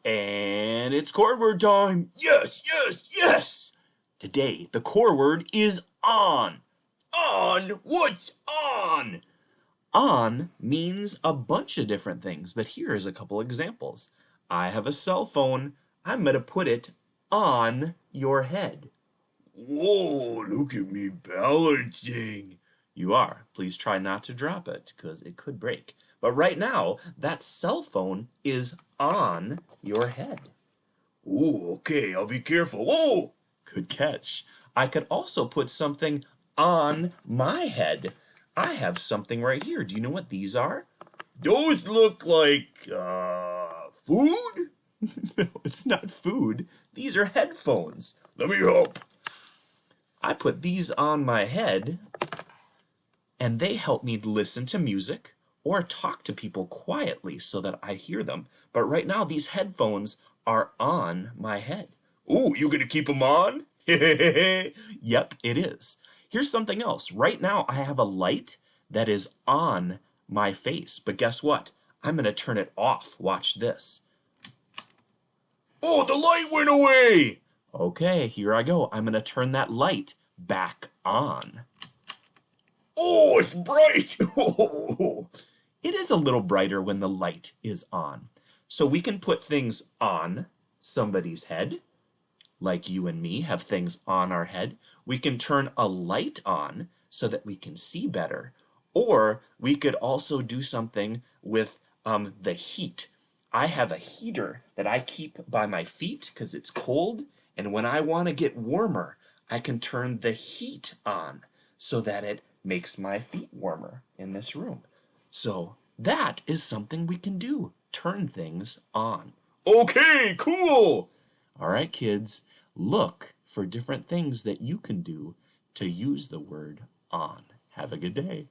And it's core word time. Yes, yes, yes. Today, the core word is on. On? What's on? On means a bunch of different things, but here's a couple examples. I have a cell phone. I'm going to put it on your head. Whoa, look at me balancing. You are. Please try not to drop it because it could break. But right now, that cell phone is on your head. Ooh, okay, I'll be careful. Whoa! Good catch. I could also put something on my head. I have something right here. Do you know what these are? Those look like, food? No, it's not food. These are headphones. Let me help. I put these on my head, and they help me listen to music or talk to people quietly so that I hear them. But right now, these headphones are on my head. Ooh, you gonna keep them on? Yep, it is. Here's something else. Right now, I have a light that is on my face. But guess what? I'm gonna turn it off. Watch this. Oh, the light went away! Okay, here I go. I'm gonna turn that light back on. Oh, it's bright! It is a little brighter when the light is on. So we can put things on somebody's head, like you and me have things on our head. We can turn a light on so that we can see better. Or we could also do something with the heat. I have a heater that I keep by my feet because it's cold. And when I want to get warmer, I can turn the heat on so that it makes my feet warmer in this room. So that is something we can do. Turn things on. Okay, cool. All right, kids, look for different things that you can do to use the word on. Have a good day.